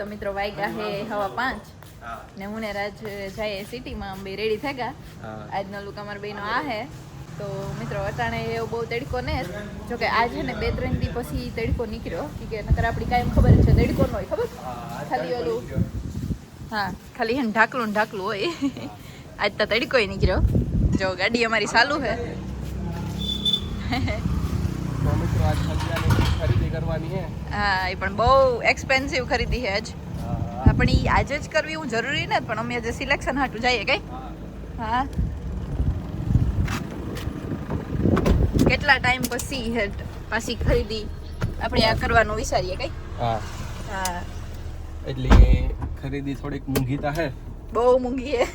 તો મિત્રો વાગ્યા હે 5:15 ને હું ને રાજ જાય સિટીમાં અમે રેડી થઈ ગયા આજનો લુક અમારા બેનો આ હે તો મિત્રો અટાણે એવો બહુ તડકો ને જોકે આજે ને 2-3 દી પછી તડકો નીકળ્યો કે નકર આપણી કાયમ ખબર છે તડકો ન હોય ખબર ખાલી ઓલું હા ખાલી હે ઢાકલું હોય આજ તો તડકો નીકળ્યો જો ગાડી અમારી ચાલુ હે તો મિત્રો આજ સંધ્યાની ખરીદી કરવાની હે હા એ પણ બહુ એક્સપેન્સિવ ખરીદી હે આજ પણ ઈ આજે જ કરવી એવું જરૂરી નથી પણ અમે આજે સિલેક્શન હાટું જઈએ કઈ હા કેટલા ટાઈમ પછી હેડ પાછી ખરીદી આપણે આ કરવાનું વિચારીએ કઈ હા હા એટલે ખરીદી થોડીક મૂંઘીતા હે બહુ મૂંઘી હે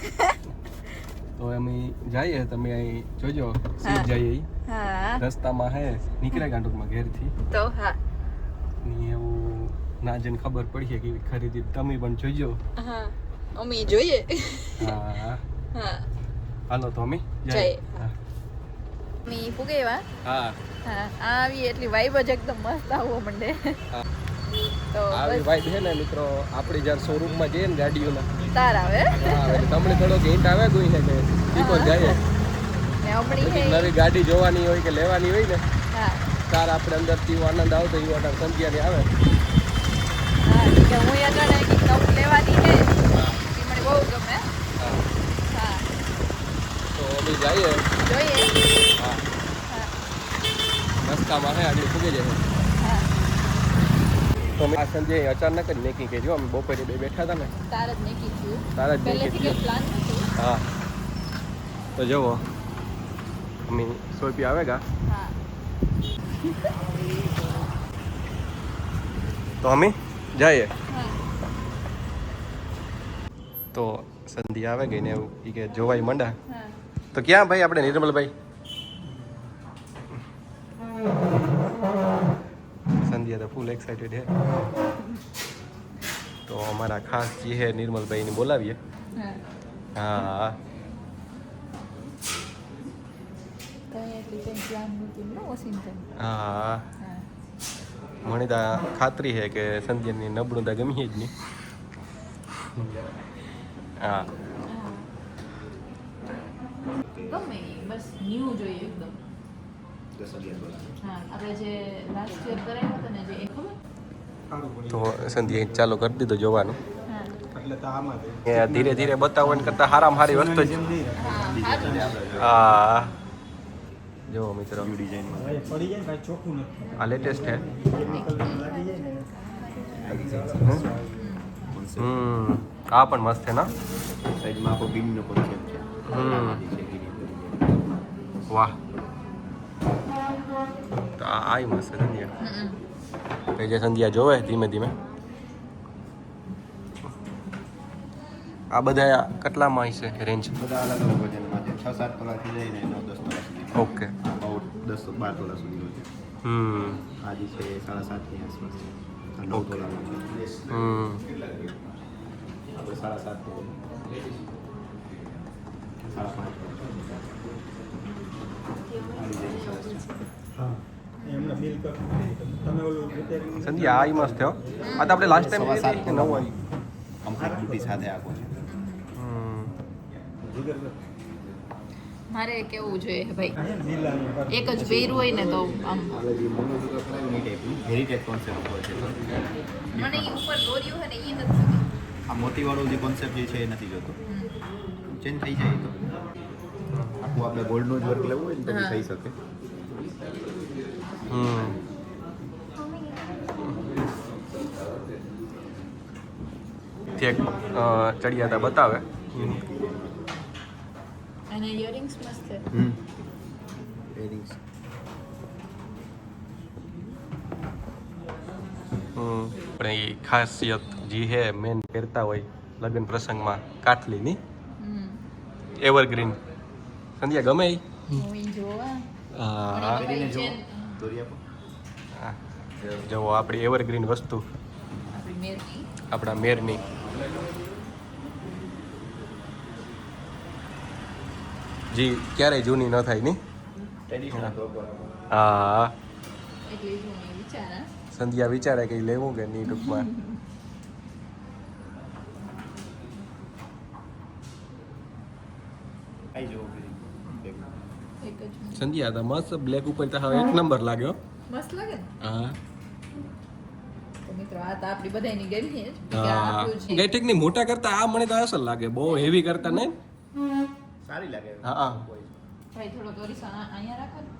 તો અમે જઈએ તમે અહીં જોજો સીટ જઈએ હા રસ્તામાં હે નીકળે ગાંડુકમાં ઘેરથી તો હા ની એવું ના જઈને ખબર પડી છે કે ખરીદી તમે પણ જોજો હા અમે જોઈએ હા હા હાલો તો અમે જઈએ હા મી પુગેવા હા હા આવી એટલી વાઇબ જ એકદમ મસ્ત આવવા મંડે તો આવી વાઈબ છે ને મિત્રો આપણે જ્યારે શોરૂમમાં જઈએ ને ગાડીઓના તાર આવે હા એટલે તમને થોડોક હિન્ટ આવે કોઈ ને કે ઈકો જાય ને હમણી હે નવી ગાડી જોવાની હોય કે લેવાની હોય ને હા તાર આપણે અંદરથી આનંદ આવતો એ વાટાર સંધ્યાની આવે હા કે હું અટાણે કે નવું લેવાની હે એ મને બહુ ગમે હા હા તો અમે જઈએ જોઈએ હા હા રસ્તામાં હે આગળ પૂગી જાય હા તો અમે આ સંજય અચાનક જ નેકી કે જો અમે બપોરે બે બેઠા હતા ને તાર જ નહીં કીધું તાર જ નેકી પહેલેથી કે પ્લાન નતું હા તો જુઓ અમે સોપી આવેગા હા તો અમે જઈએ હા તો સંધ્યા આવે ગઈ ને એવું ઈ કે જોવાય મંડા હા તો ક્યાં ભાઈ આપણે નિર્મલભાઈ સંધ્યા તો ફૂલ એક્સાઇટેડ હે તો અમારા ખાસ જે હે નિર્મલભાઈને બોલાવીએ હા હા કઈ પ્લાન નતું ને વોશિંગ્ટન હા હા મને તો ખાતરી છે કે સંધ્યાની નબળું તો ગમી જ નહીં હા ગમે બસ ન્યૂ જોઈએ એકદમ હા આપણે જે લાસ્ટ યર કરાવ્યો હતો ને જે એ ખબર તો સંધ્યા ચાલુ કરી દીધું જોવાનું હા એટલે તો આમાં એ ધીરે ધીરે બતાવવાની કરતાં સારામાં સારી વસ્તુ જ હા સારું હા જો મિત્રો પડી જાય ને કાંઈ ચોખ્ખું નથી આ લેટેસ્ટ છે લાગી જાય ને આ પણ મસ્ત છે ના સાઈડમાં આખો ગીનનો કોન્સેપ્ટ છે વાહ તો આ મસ્ત છે સંધ્યા તો જે સંધ્યા જોવે ધીમે ધીમે આ બધા કેટલામાં હશે રેન્જ બધા અલગ અલગ વજનમાં છે 6-7 તોલાથી લઈને 9-10 તોલા સુધી ઓકે about 10-12 તોલા સુધીનો છે આ જે છે 7.5 ની આસપાસ છે આ 9 તોલાનો છે આપણે 7.5 તો 5.5 સંધ્યા આ મસ્ત થયો આ તો આપણે લાસ્ટ ટાઈમ 9 આવી કમ્પ્લીટ બુટી સાથે આપો છે મારે કેવું જોઈએ ભાઈ એક જ પહેર્યું હોય ને તો આમ આપણે જે મોનોઝુકા કરાવ્યું ને એ ટાઈપનું હેરિટેજ કોન્સેપ્ટ હોય છે મને ઈ ઉપર દોર્યું છે ને ઈ નથી આ મોતીવાળો જે કોન્સેપ્ટ જે છે એ નથી જોતો ચેન્જ થઈ જાય તો આખું આપણે ગોલ્ડનું જ વર્ક લેવું હોય ને તો બી થઈ શકે ચડિયાતા બતાવે અને ઇયરિંગ્સ મસ્ત છે એરિંગ્સ પણ એ ખાસિયત જે હે મેન પહેરતા હોય લગ્ન પ્રસંગમાં કાટલીની એવરગ્રીન સંધ્યા ગમે ઈ હું ઈ જોવા હા પહેરીને જો દોરી આપો જો આપણી એવરગ્રીન વસ્તુ આપણી મેરની આપણા મેરની જી ક્યારેય જૂની ન થાય ની ટ્રેડિશનલ પ્રોપર હા એટલે હું વિચારા સંધ્યા વિચારે કે ઈ લેવું કે નહીં ટૂંકમાં ખાઈ જવું એક જ સંધ્યા તો મસ્ત બ્લેક ઉપર તો હવે એક નંબર લાગ્યો મસ્ત લાગે ને હા તો મિત્રો આ તો આપણી બધાની ગેમ છે કે હા આપ્યું છે ગઈ ઠીક ની મોટા કરતા આ મને તો અસલ લાગે બહુ હેવી કરતા નહીં સારી લાગે હા ભાઈ થોડો ગોરીસા અહીંયા રાખો ને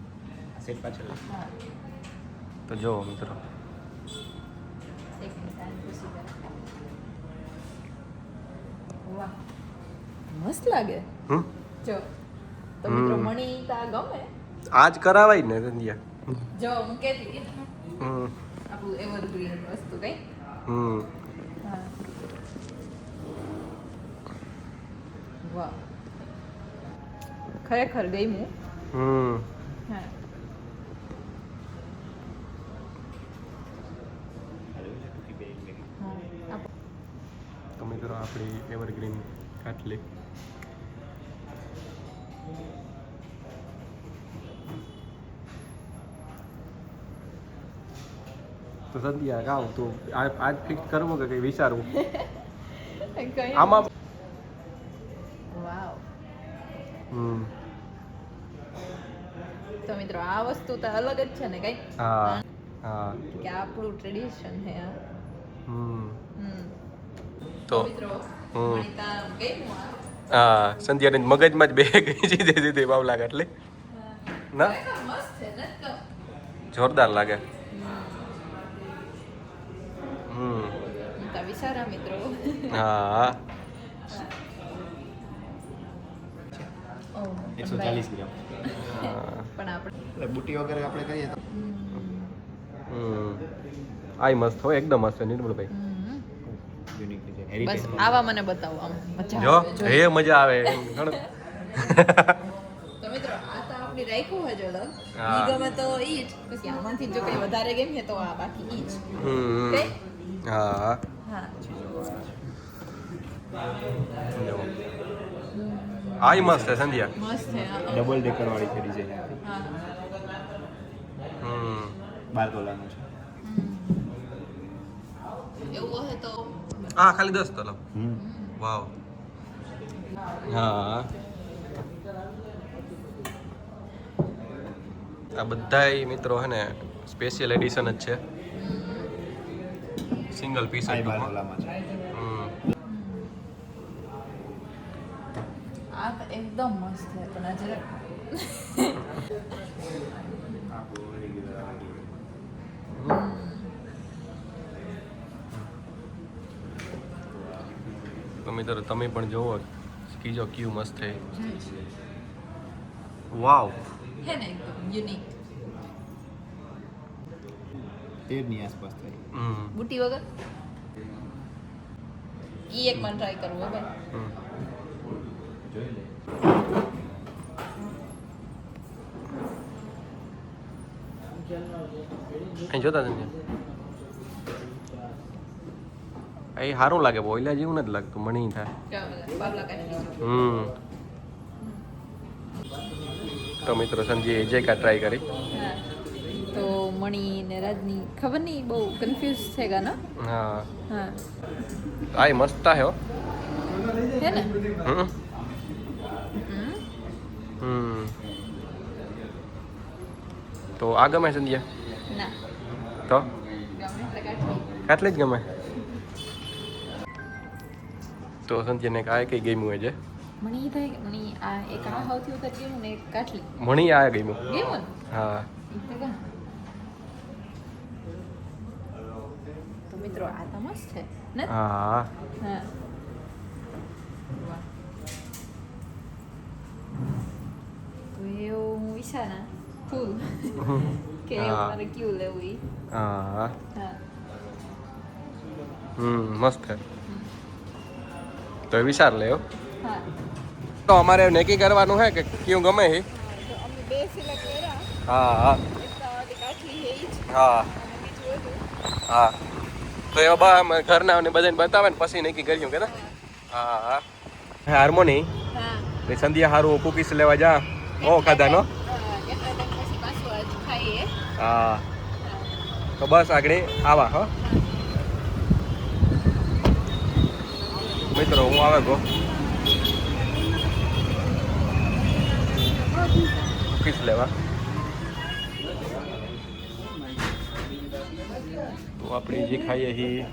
સેટ પાછળ હા તો જો મિત્રો એક મિનિટ આને પૂછી કર વાહ મસ્ત લાગે હમ જો તો મિત્રો મણી તા ગમે આજ કરાવાય ને સંધ્યા જો હું કહેતી હતી ને, હમ આપણું એવરગ્રીન વસ્તુ કઈ હમ હા વાહ ખરેખર ગમ્યું હમ હા હા તો મિત્રો આપણી એવરગ્રીન કાટલી તો સંધ્યા ગાવ તું આજ ફિક્સ કરવું કે કઈ વિચારવું કઈ આમાં વાવ હમ તો મિત્રો આ વસ્તુ તો અલગ જ છે ને કઈ હા હા કે આપણું ટ્રેડિશન છે આ હમ હમ તો મિત્રો હમ. મણિતા ગમ્યું આ હા સંધ્યાને મગજમાં જ બે ગઈ સીધે બાવલા કાટલી ના ખરેખર મસ્ત છે ને તો જોરદાર લાગે હમ તો વિચારા મિત્રો હા 140 ગ્રામ પણ આપણે એટલે બુટી વગેરે આપણે કરીએ તો હમ આઈ મસ્ત હોય એકદમ મસ્ત છે નિર્મલભાઈ યુનિક છે બસ હેરિટેજ આવા મને બતાવો આમ મજા જો આવે જોઈ. એ મજા આવે એમ ઘણું. તો મિત્રો આ તો આપણે રાખ્યું હોય જો લગ હા. ઈ ગમે તો ઈ જ પછી આમાંથી જો કઈ વધારે ગમે તો આ બાકી ઈ જ હમ ઓકે હા હા જો. આઈ મસ્ત છે સંધ્યા મસ્ત છે હા. ડબલ ડેકર વાળી છે ડિઝાઇન હા હમ 12 તોલાનું છે એવું હશે તો હા ખાલી 10 તલબ હમ વાવ હા આ બધાય મિત્રો હે ને સ્પેશિયલ એડિશન જ છે સિંગલ પીસ આ જ 12 તોલામાં છે આ તો એકદમ મસ્ત છે પણ આ જરાક તો મિત્રો તમે પણ જોવો કીજો ક્યુ મસ્ત છે વાવ હે ને એકદમ યુનિક 13 ની આસપાસ થાય હમ બુટી વગર ઈ એક મને ટ્રાય કરવું હે ભાઈ હમ. જોઈ લે અહીં જોતા તમે એ સારું લાગે બોયલા જેવું નથી લાગતું મણી થાય ચાલો બાબલા કાઢી હમ તો મિત્રો સંજય જે કા ટ્રાય કરી હા તો મણી ને રાજની ખબર નહીં બહુ કન્ફ્યુઝ છે ગાના હા હા આ મસ્ત હે હો હે ને હમ હમ હમ તો આ ગમે સંજય ના તો ગમે એટલે કાઢી કાટલી જ ગમે તો સંજયને આ કઈ ગમ્યું હોય છે મણી થાય કે મણી આ એક આ સૌથી વખત ગયું ને એક કાટલી મણી આ ગમ્યું ગયું ને હા ઈ તો કા તો મિત્રો આ તો મસ્ત છે ને હા હા વાહ તો એવું હું વિચારા ફૂલ કે હા. મારે ક્યુ લેવું ઈ હા હા મસ્ત હે તો એ વિચાર લ્યો હા તો અમારે નક્કી કરવાનું હે કે કયું ગમે છે તો અમે બે સિલેક્ટ કર્યા હા હા એક તો આ કાઠી છે ઈ જ હા અને બીજું હતું હા તો એવા બા અમે ઘરના ને બધાને બતાવે ને પછી નક્કી કર્યું કે હા હા હાર્મોની હા ને સંધ્યા હારું કુકીસ લેવા જા બહુ ખાધા નો કેટલા ટાઈમ પછી પાછું આજ ખાઈએ હા તો બસ આગળ આવા હો મિત્રો હું આવે ગો કુકીઝ લેવા. તો આપણે જે ખાઈએ એ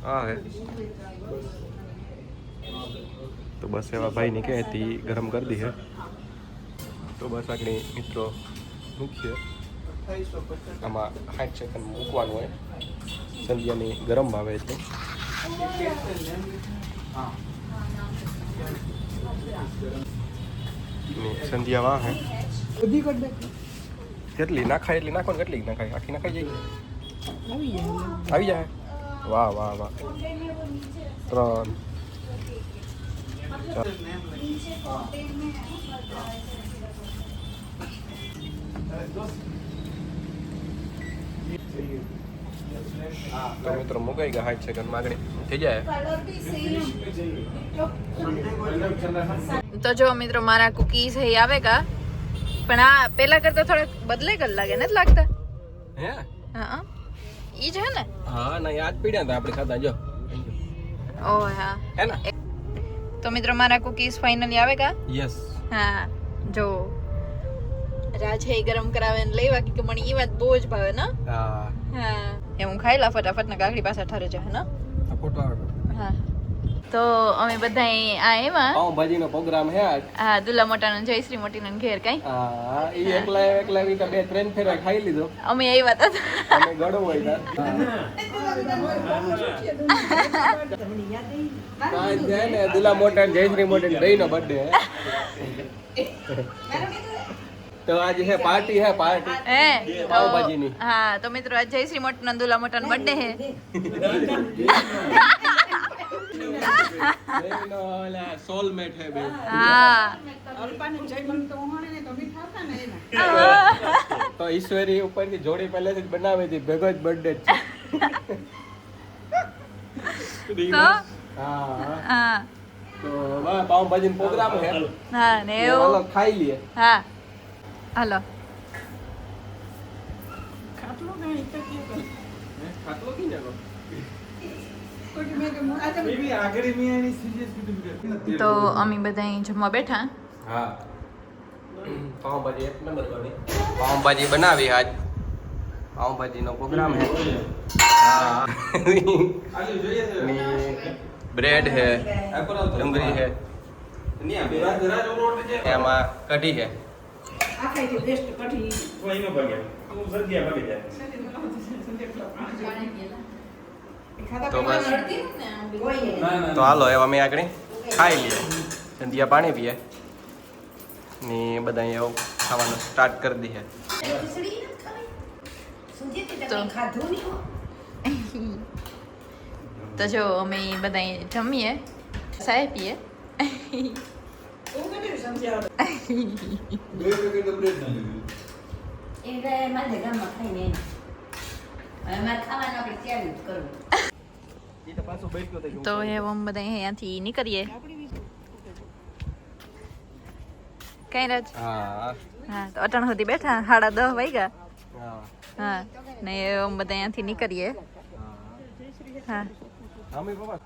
હા હે. તો બસ એવા ભાઈ ની કહેતી ગરમ કરી દી હે. તો બસ આગળ મિત્રો મૂકીએ. આમાં 60 સેકન્ડ મૂકવાનું હોય. સંધ્યાની ગરમ આવે છે. સંધ્યા વાહ હે કેટલી નાખાય એટલી નાખો ને કેટલી નાખાય આખી નાખાઈ જાય આવી જાય વાહ વાહ વાહ 3 તો મિત્રો મુકાઈ ગયા 60 સેકન્ડ માં આગળ થઈ જાય. તો જો મિત્રો મારા કુકીઝ હે આવે કા પણ આ પેલા કરતા થોડા બદલે કર લાગે નથી લાગતા હે હા ઈ જ હે ને હા ના યાદ પડ્યા હતા આપણે ખાતા જો ઓ હા હે ને. તો મિત્રો મારા કુકીઝ ફાઇનલી આવે કા યસ હા જો રાજ હે ગરમ કરાવે ને લેવા કે મને ઈ વાત બહુ જ ભાવે ને હા હા એ હું ખાઈ લા ફટાફટ ને ગાગડી પાસે ઠરે જાય ને આ ફોટો હા. તો અમે બધા આ એમાં પાઉં ભાજીનો પ્રોગ્રામ હે આજ. હા દુલા મોટાનો જયશ્રી મોટીનો ઘેર કઈ હા ઈ એકલા વી બે ત્રણ ફેરા ખાઈ લીધો. અમે એ વાત હતા અમે ગળો હોય આજ છે ને દુલા મોટા જયશ્રી મોટી બેયનો બર્થડે હે. તો આજે હે પાર્ટી હે પાર્ટી હે પાઉં ભાજીની. હા તો મિત્રો આજ જયશ્રી મોટીનો દુલા મોટાનો બર્થડે હે બેયનો ઓલા સોલમેટ હે બે. હા તો ઈશ્વરી ઉપરથી જોડી પહેલેથી જ બનાવી હતી ભેગો જ બર્થડે છે. તો હા હા તો બસ પાઉં ભાજીનો પ્રોગ્રામ હે. હા ને હાલો એવું ખાઈ લઈએ. હા હાલો ખાટલો કી જાનો તો અમે બધા અહીં જમવા બેઠા હા પાઉંભાજી એક નંબર બની. પાઉંભાજી બનાવી આજ. પાઉંભાજીનો પ્રોગ્રામ હે. હા બ્રેડ હે ડુંગળી હે એમાં કઢી હે. તો બસ તો હાલો એવા અમે આગળ ખાઈ લઈએ. સંધ્યા પાણી પીએ ને બધા એવું ખાવાનું સ્ટાર્ટ કરી દઈએ. તો જો અમે બધા જમીએ ચાય પીએ તો એમ બધા અહીંયાથી નીકળીએ કઈ રાજ હા હા તો અટાણ સુધી બેઠા 10:30 વાગ્યા હા હા ને એમ બધા અહીંયાથી નીકળીએ હા હા પપ્પા